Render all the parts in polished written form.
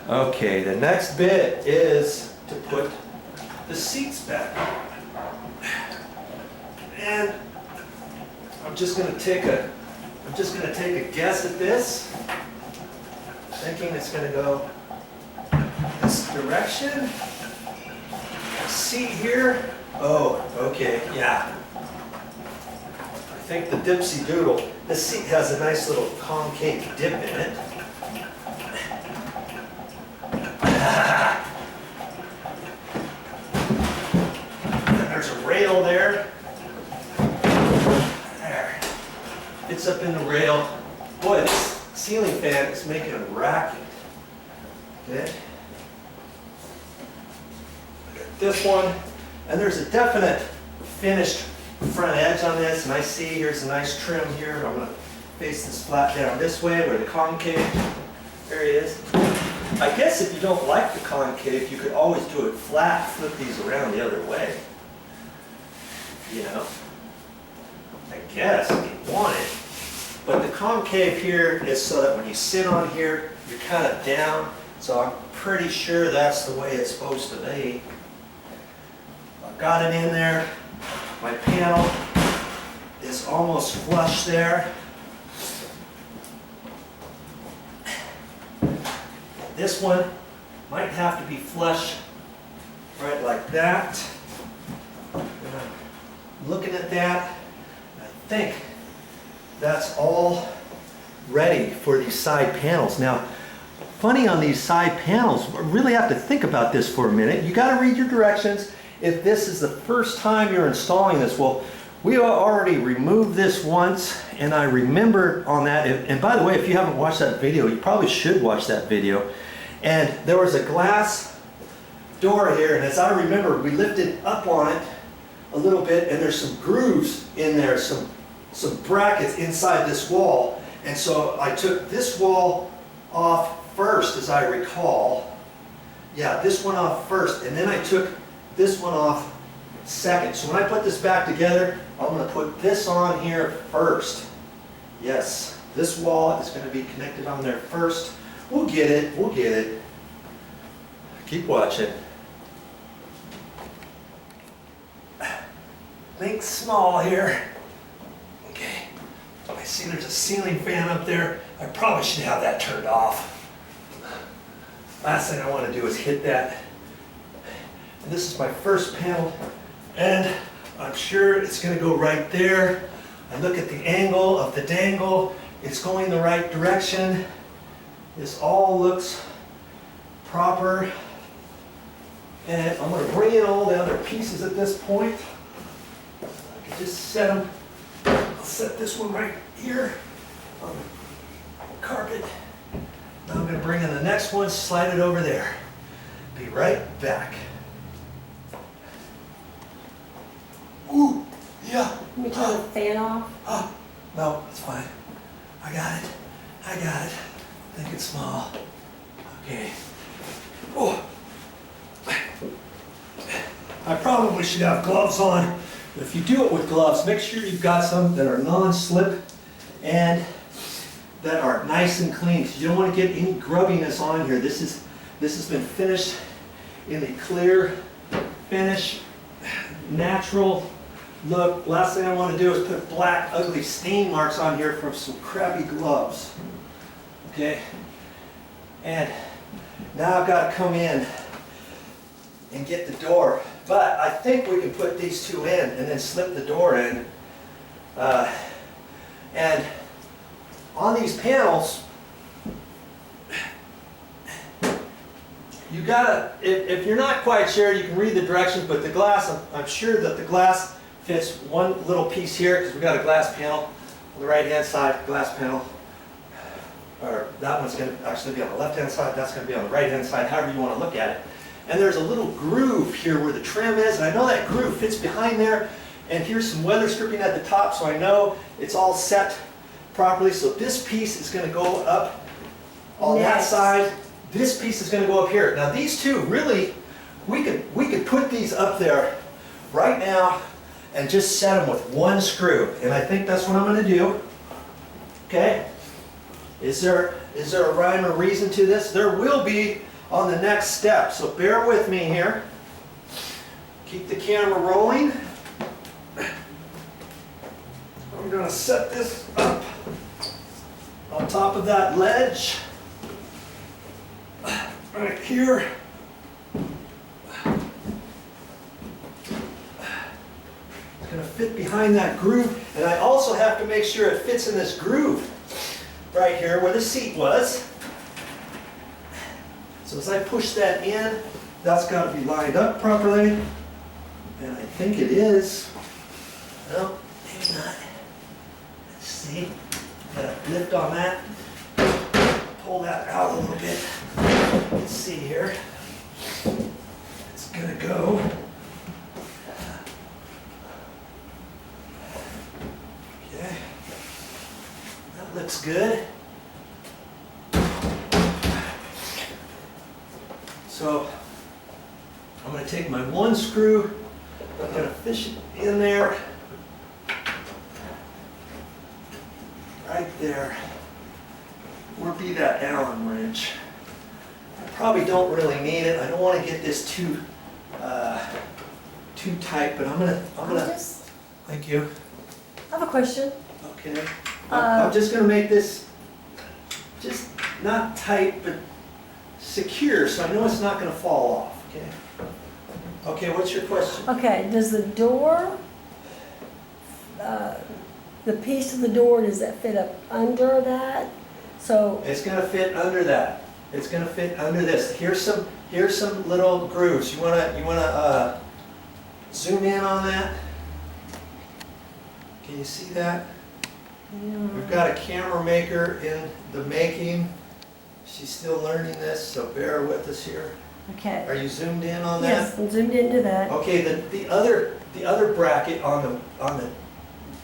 Okay, the next bit is to put the seats back. And I'm just gonna take a guess at this, thinking it's gonna go this direction. Seat here. Oh, okay, yeah. I think the dipsy doodle, this seat has a nice little concave dip in it. And there's a rail there. There. It's up in the rail. Boy, this ceiling fan is making a racket. Okay. This one, and there's a definite finished front edge on this, and I see here's a nice trim here. I'm going to face this flat down this way where the concave area is. I guess if you don't like the concave, you could always do it flat, flip these around the other way. You know, I guess if you want it. But the concave here is so that when you sit on here, you're kind of down. So I'm pretty sure that's the way it's supposed to be. I've got it in there. My panel is almost flush there. This one might have to be flush right like that. Looking at that, I think that's all ready for these side panels. Now, funny on these side panels, we really have to think about this for a minute. You got to read your directions. If this is the first time you're installing this, well, we already removed this once, and I remember on that, and by the way, if you haven't watched that video, you probably should watch that video. And there was a glass door here, and as I remember, we lifted up on it a little bit, and there's some grooves in there, some brackets inside this wall. And so I took this wall off first, as I recall. Yeah, this one off first, and then I took this one off second. So when I put this back together, I'm going to put this on here first. Yes, this wall is going to be connected on there first. We'll get it, we'll get it. Keep watching. Think small here. Okay, I see there's a ceiling fan up there. I probably should have that turned off. Last thing I want to do is hit that. And this is my first panel, and I'm sure it's going to go right there. I look at the angle of the dangle. It's going the right direction. This all looks proper. And I'm going to bring in all the other pieces at this point. I can just set them. I'll set this one right here on the carpet. Now I'm going to bring in the next one, slide it over there. Be right back. Ooh, yeah. Let me turn the fan off. Oh, no, it's fine. I got it. I got it. I think it's small. Okay. Oh. I probably should have gloves on. But if you do it with gloves, make sure you've got some that are non-slip and that are nice and clean, because you don't want to get any grubbiness on here. This has been finished in a clear finish, natural look. Last thing I want to do is put black, ugly stain marks on here from some crappy gloves. Okay? And now I've got to come in and get the door. But I think we can put these two in and then slip the door in. And on these panels, you gotta, if you're not quite sure, you can read the directions, but the glass, I'm sure that the glass fits one little piece here, because we've got a glass panel on the right hand side, glass panel. Or that one's going to actually be on the left hand side, that's going to be on the right hand side, however you want to look at it. And there's a little groove here where the trim is, and I know that groove fits behind there, and here's some weather stripping at the top, so I know it's all set properly. So this piece is going to go up on that side. This piece is going to go up here. Now these two, really, we could put these up there right now and just set them with one screw. And I think that's what I'm going to do. Okay? Is there a rhyme or reason to this? There will be on the next step. So bear with me here. Keep the camera rolling. I'm going to set this up on top of that ledge right here. It's going to fit behind that groove, and I also have to make sure it fits in this groove right here where the seat was. So as I push that in, that's got to be lined up properly, and I think it is. Well, maybe not. Let's see. Gotta lift on that. Pull that out a little bit. Let's see here. It's gonna go. Okay. That looks good. So I'm going to take my one screw, I'm going to fish it in there, right there, or be that Allen wrench. I probably don't really need it. I don't want to get this too tight, but I'm gonna. Thank you. I have a question. Okay. I'm just going to make this just not tight, but secure, so I know it's not going to fall off. Okay. Okay, what's your question? Okay, does the door, the piece of the door, does that fit up under that? So It's going to fit under that. It's going to fit under this. Here's some little grooves. You wanna zoom in on that? Can you see that? We've got a camera maker in the making. She's still learning this, so bear with us here. okay. Are you zoomed in on that? Yes, I'm zoomed into that. Okay, the other bracket on the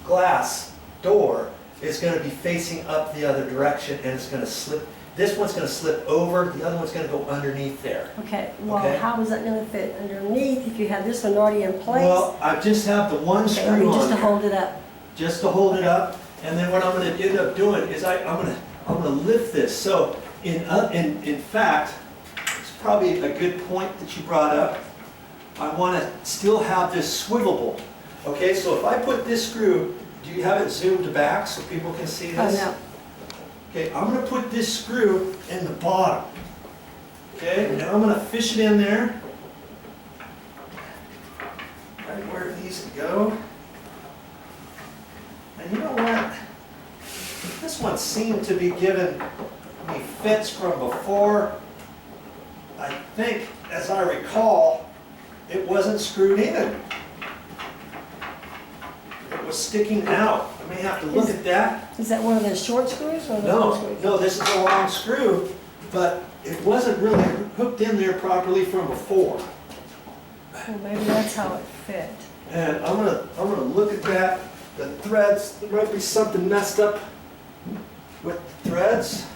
glass door is going to be facing up the other direction, and it's going to slip. This one's going to slip over. The other one's going to go underneath there. Okay. Well, Okay. how is that going to fit underneath if you have this one already in place? Well, I just have the one okay, screw on just to there, hold it up. just to hold it up, and then what I'm going to end up doing is I'm going to lift this. So in fact, it's probably a good point that you brought up. I want to still have this swivelable. Okay, so if I put this screw, do you have it zoomed back so people can see Oh, this? no. Okay, I'm going to put this screw in the bottom. Okay, now I'm going to fish it in there, right where it needs to go. And you know what? This one seemed to be giving me fits from before. I think, as I recall, it wasn't screwed in. It was sticking out. I may have to look at that. Is that one of those short screws or the long screws? No, this is a long screw, but it wasn't really hooked in there properly from before. Well, maybe that's how it fit. And I'm gonna look at that. The threads, there might be something messed up with the threads.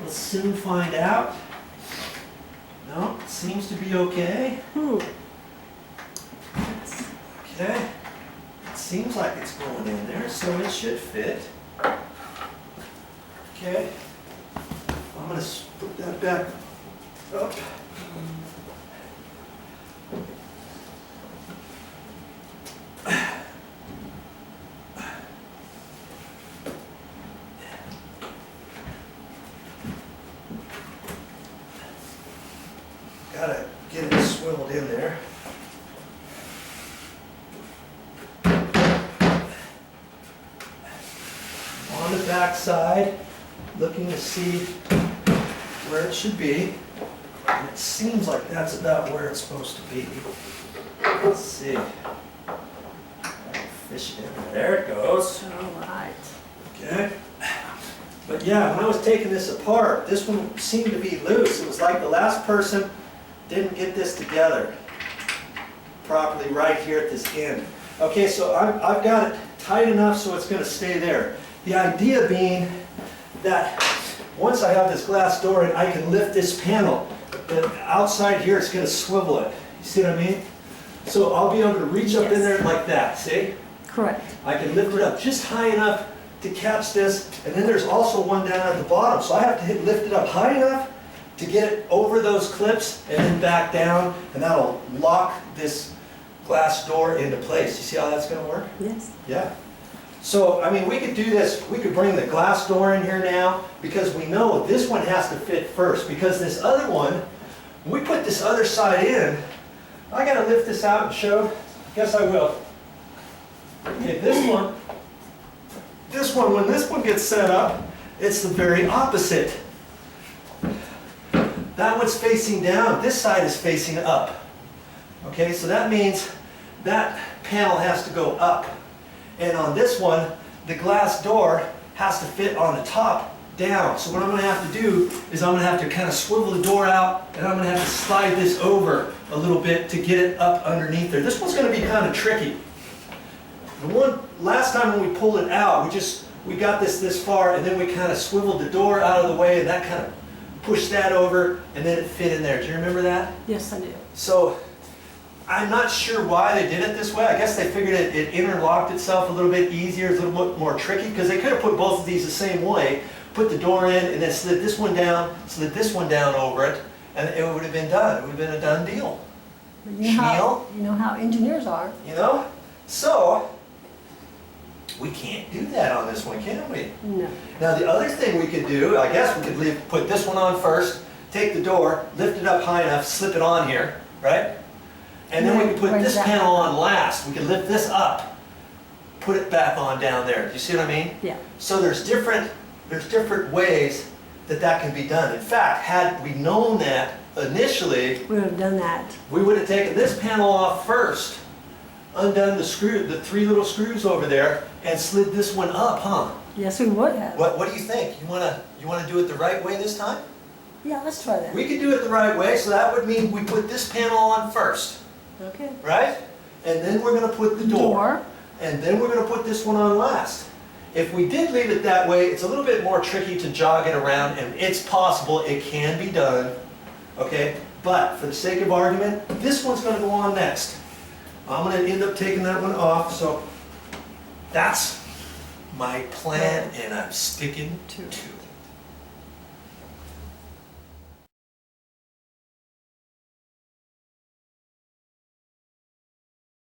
We'll soon find out. No, it seems to be okay. Okay. It seems like it's going in there, so it should fit. Okay. I'm gonna put that back up. Gotta get it swiveled in there. On the back side, looking to see where it should be. And it seems like that's about where it's supposed to be. Let's see. Fish it in there. There it goes. All right. Okay. But yeah, when I was taking this apart, this one seemed to be loose. It was like the last person didn't get this together properly right here at this end. Okay, so I've got it tight enough so it's going to stay there. The idea being that once I have this glass door and I can lift this panel, the outside here it's going to swivel it. You see what I mean? So I'll be able to reach up in there like that, see? Correct. I can lift it up just high enough to catch this, and then there's also one down at the bottom. So I have to lift it up high enough to get it over those clips and then back down, and that'll lock this glass door into place. You see how that's gonna work? Yes. Yeah. So, I mean, we could do this, we could bring the glass door in here now, because we know this one has to fit first, because this other one, when we put this other side in, I gotta lift this out and show, guess I will. Okay, this one, when this one gets set up, it's the very opposite. That one's facing down, this side is facing up. Okay, so that means that panel has to go up. And on this one, the glass door has to fit on the top down. So what I'm going to have to do is I'm going to have to kind of swivel the door out, and I'm going to have to slide this over a little bit to get it up underneath there. This one's going to be kind of tricky. The one last time when we pulled it out, we got this far, and then we kind of swiveled the door out of the way, and that kind of pushed that over, and then it fit in there. Do you remember that? Yes, I do. So I'm not sure why they did it this way. I guess they figured it interlocked itself a little bit easier, a little bit more tricky, because they could have put both of these the same way, put the door in, and then slid this one down, slid this one down over it, and it would have been done. It would have been a done deal. But you know how engineers are. You know? So, we can't do that on this one, can we? No. Now the other thing we could do, I guess we could put this one on first, take the door, lift it up high enough, slip it on here, right? And then we could put this panel on last. We could lift this up, put it back on down there. Do you see what I mean? Yeah. So there's different ways that can be done. In fact, had we known that initially, We would have done that. we would have taken this panel off first, undone the 3 little screws over there, and slid this one up, huh? Yes, we would have. What do you think? You wanna do it the right way this time? Yeah, let's try that. We could do it the right way, so that would mean we put this panel on first, Okay. right? And then we're gonna put the door. And then we're gonna put this one on last. If we did leave it that way, it's a little bit more tricky to jog it around, and it's possible, it can be done, okay? But for the sake of argument, this one's gonna go on next. I'm gonna end up taking that one off, so that's my plan, and I'm sticking to it.